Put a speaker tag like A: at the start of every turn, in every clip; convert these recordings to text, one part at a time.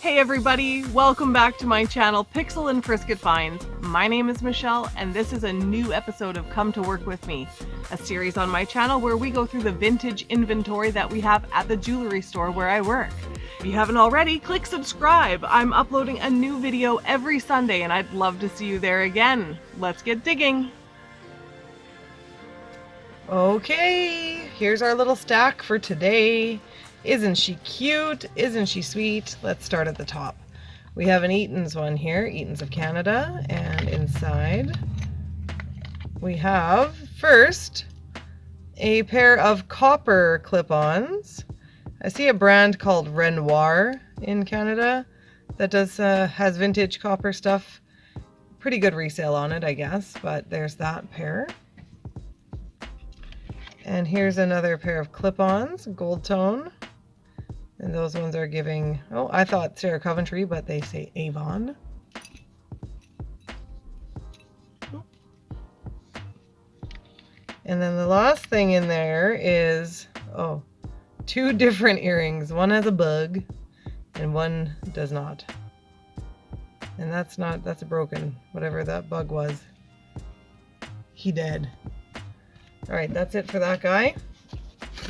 A: Hey everybody, welcome back to my channel Pixel and Frisket Finds. My name is Michelle and this is a new episode of Come to Work With Me, a series on my channel where we go through the vintage inventory that we have at the jewelry store where I work. If you haven't already, click subscribe. I'm uploading a new video every Sunday and I'd love to see you there again. Let's get digging. Okay, here's our little stack for today. Isn't she cute? Isn't she sweet? Let's start at the top. We have an Eaton's one here, Eaton's of Canada, and inside we have first a pair of copper clip-ons. I see a brand called Renoir in Canada that has vintage copper stuff. Pretty good resale on it, I guess, but there's that pair. And here's another pair of clip-ons, gold tone. And those ones are giving, oh, I thought Sarah Coventry, but they say Avon. And then the last thing in there is, oh, two different earrings. One has a bug and one does not. And that's broken, whatever that bug was. He dead. All right, that's it for that guy.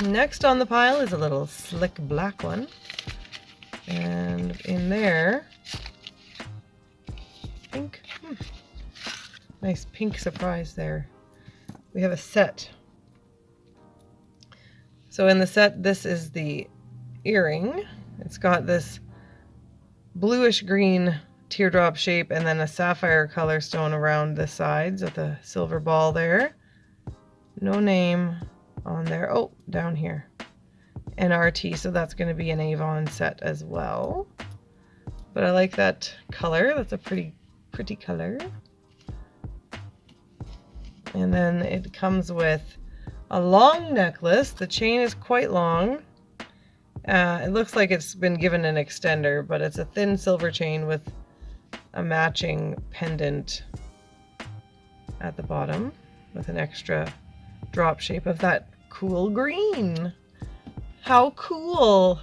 A: Next on the pile is a little slick black one. And in there, pink. Nice pink surprise there. We have a set. So in the set, this is the earring. It's got this bluish green teardrop shape and then a sapphire color stone around the sides with a silver ball there. No name on there. Oh, down here. NRT, so that's going to be an Avon set as well. But I like that color. That's a pretty color. And then it comes with a long necklace. The chain is quite long. It looks like it's been given an extender, but it's a thin silver chain with a matching pendant at the bottom with an extra drop shape of that cool green. How cool!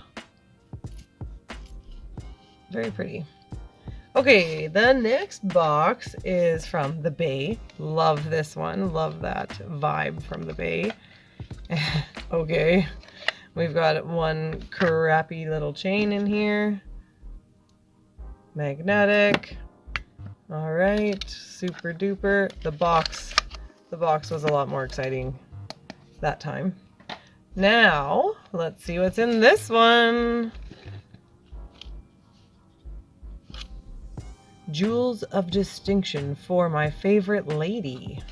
A: Very pretty. Okay, the next box is from the Bay. Love this one. Love that vibe from the Bay. Okay, we've got one crappy little chain in here. Magnetic. All right, super duper. The box was a lot more exciting that time. Now, let's see what's in this one. Jewels of Distinction for my favorite lady.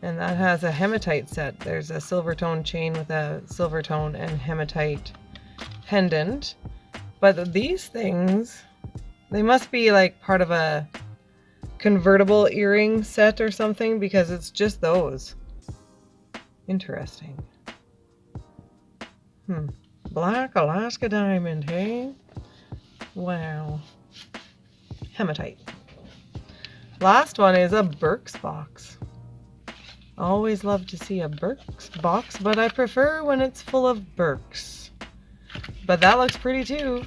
A: And that has a hematite set. There's a silver tone chain with a silver tone and hematite pendant. But these things, they must be like part of a convertible earring set or something because it's just those. Interesting. Black Alaska diamond, hey? Wow. Hematite. Last one is a Birks box. Always love to see a Birks box, but I prefer when it's full of Birks. But that looks pretty too.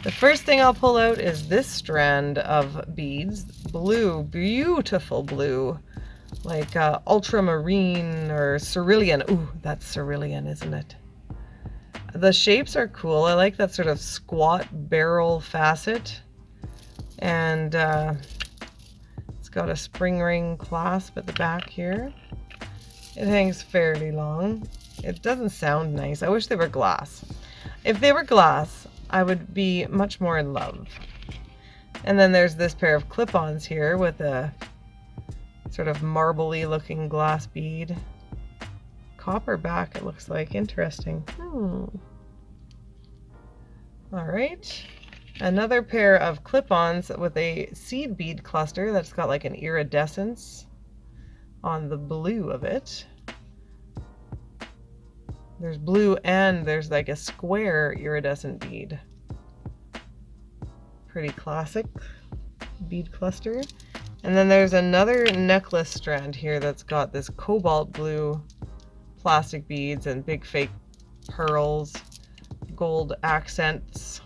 A: The first thing I'll pull out is this strand of beads. Blue, beautiful blue. Like ultramarine or cerulean. Ooh, that's cerulean, isn't it? The shapes are cool. I like that sort of squat barrel facet. And it's got a spring ring clasp at the back here. It hangs fairly long. It doesn't sound nice. I wish they were glass. If they were glass, I would be much more in love. And then there's this pair of clip-ons here with a sort of marbly looking glass bead. Copper back, it looks like. Interesting. All right. Another pair of clip-ons with a seed bead cluster that's got like an iridescence on the blue of it. There's blue and there's like a square iridescent bead. Pretty classic bead cluster. And then there's another necklace strand here that's got this cobalt blue plastic beads and big fake pearls, gold accents.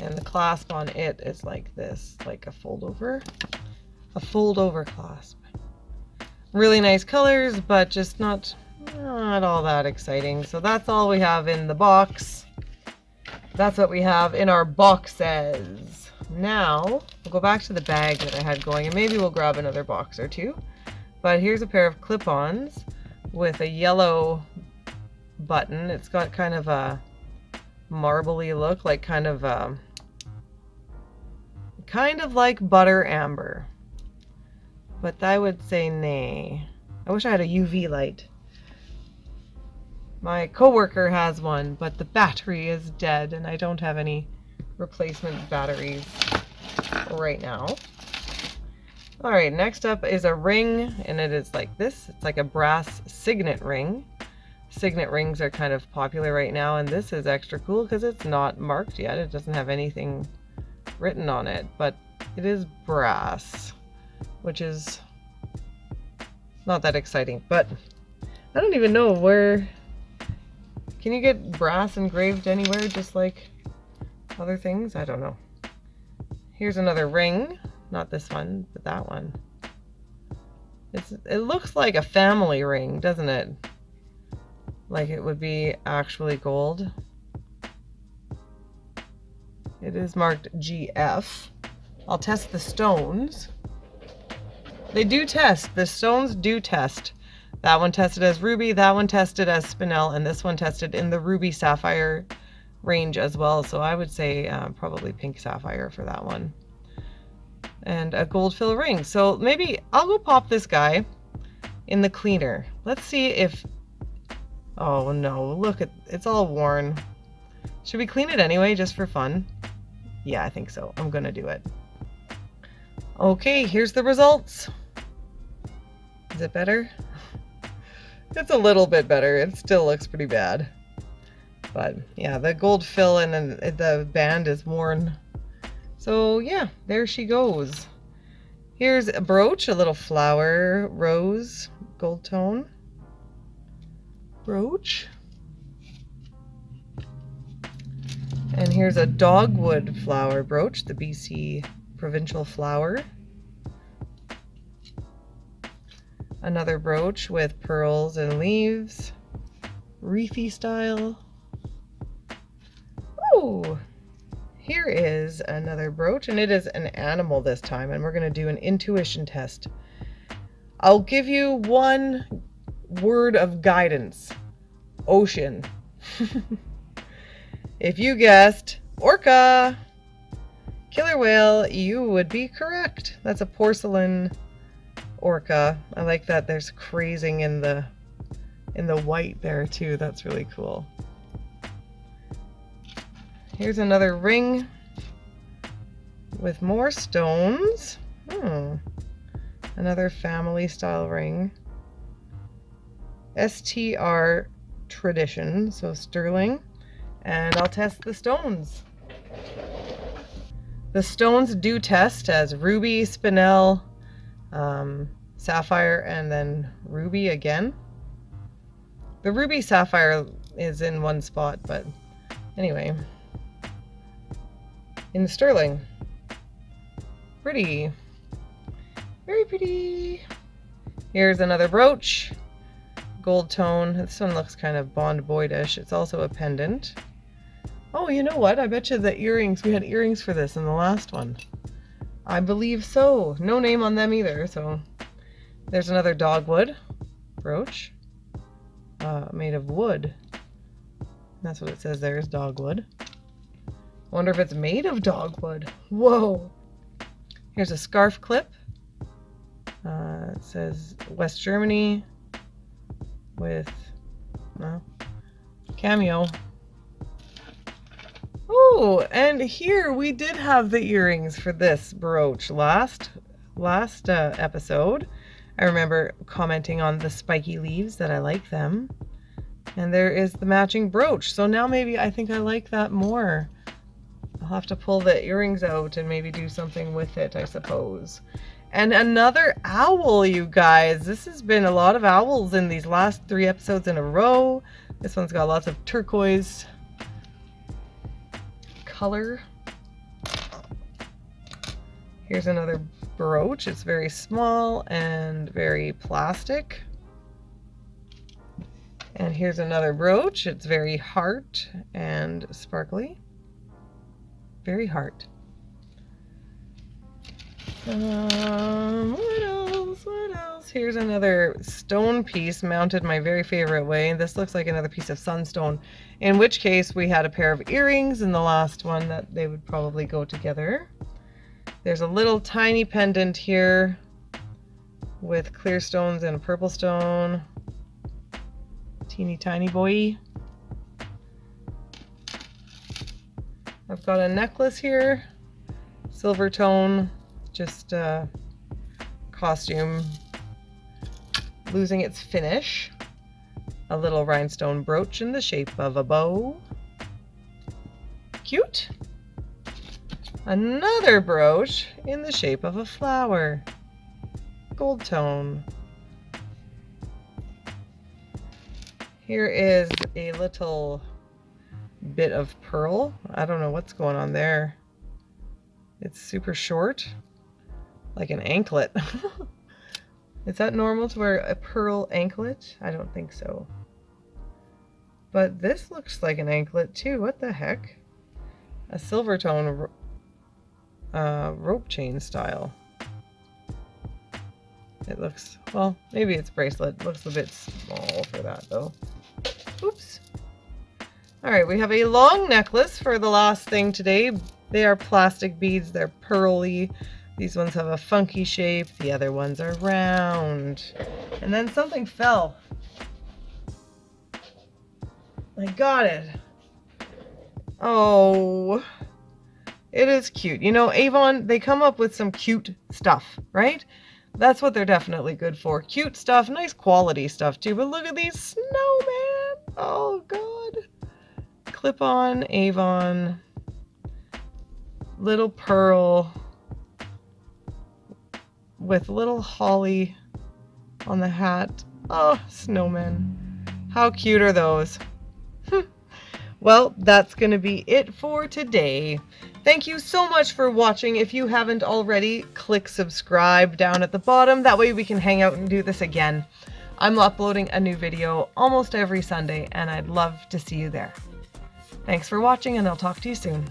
A: And the clasp on it is like this, like a fold over clasp. Really nice colors, but just not all that exciting. So that's all we have in the box. That's what we have in our boxes. Now we'll go back to the bag that I had going, and maybe we'll grab another box or two. But here's a pair of clip-ons with a yellow button. It's got kind of a marbly look, like kind of like butter amber. But I would say nay. I wish I had a UV light. My coworker has one, but the battery is dead and I don't have any replacement batteries right now. All right, next up is a ring, and it is like this. It's like a brass signet ring. Signet rings are kind of popular right now, and this is extra cool because it's not marked yet. It doesn't have anything written on it, but it is brass, which is not that exciting. But I don't even know where. Can you get brass engraved anywhere just like other things? I don't know. Here's another ring. Not this one, but that one. It looks like a family ring, doesn't it? Like it would be actually gold. It is marked GF. I'll test the stones. They do test. The stones do test. That one tested as ruby, that one tested as spinel, and this one tested in the ruby sapphire range as well. So I would say probably pink sapphire for that one. And a gold fill ring. So maybe I'll go pop this guy in the cleaner. Let's see if, oh no, look at, it's all worn. Should we clean it anyway, just for fun? Yeah, I think so. I'm gonna do it. Okay, here's the results. Is it better? It's a little bit better. It still looks pretty bad. But yeah, the gold fill and the band is worn. So yeah, there she goes. Here's a brooch, a little flower, rose, gold tone brooch. And here's a dogwood flower brooch, the BC provincial flower. Another brooch with pearls and leaves, wreathy style. Oh, here is another brooch, and it is an animal this time, and we're going to do an intuition test. I'll give you one word of guidance. Ocean. If you guessed orca, killer whale, you would be correct. That's a porcelain orca. I like that there's crazing in the white there too. That's really cool. Here's another ring with more stones. Another family style ring. STR tradition, so sterling. And I'll test the stones. The stones do test as ruby, spinel, sapphire, and then ruby again. The ruby sapphire is in one spot, but anyway. In sterling. Pretty. Very pretty. Here's another brooch. Gold tone. This one looks kind of Bond Boyd-ish. It's also a pendant. Oh, you know what? I bet you the earrings, we had earrings for this in the last one. I believe so. No name on them either, so. There's another dogwood brooch. Made of wood. That's what it says there, is dogwood. Wonder if it's made of dogwood. Whoa. Here's a scarf clip. It says West Germany with cameo. Oh, and here we did have the earrings for this brooch last episode. I remember commenting on the spiky leaves that I like them. And there is the matching brooch. So now maybe I think I like that more. I'll have to pull the earrings out and maybe do something with it, I suppose. And another owl, you guys. This has been a lot of owls in these last 3 episodes in a row. This one's got lots of turquoise color. Here's another brooch. It's very small and very plastic. And here's another brooch. It's very heart and sparkly. Very heart. What else? What else? Here's another stone piece mounted my very favorite way. This looks like another piece of sunstone, in which case we had a pair of earrings in the last one that they would probably go together. There's a little tiny pendant here with clear stones and a purple stone. Teeny tiny boy. I've got a necklace here, silver tone, just costume losing its finish. A little rhinestone brooch in the shape of a bow. Cute. Another brooch in the shape of a flower. Gold tone. Here is a little bit of pearl. I don't know what's going on there. It's super short, like an anklet. Is that normal to wear a pearl anklet? I don't think so. But this looks like an anklet too. What the heck? A silver tone rope chain style. It looks, well, maybe it's bracelet. It looks a bit small for that though. Oops. All right, we have a long necklace for the last thing today. They are plastic beads. They're pearly. These ones have a funky shape. The other ones are round. And then something fell. I got it. Oh, it is cute. You know, Avon, they come up with some cute stuff, right? That's what they're definitely good for. Cute stuff, nice quality stuff too. But look at these snowman. Oh God. Clip-on Avon. Little pearl with little holly on the hat. Oh, snowmen. How cute are those? Well, that's going to be it for today. Thank you so much for watching. If you haven't already, click subscribe down at the bottom. That way we can hang out and do this again. I'm uploading a new video almost every Sunday, and I'd love to see you there. Thanks for watching, and I'll talk to you soon.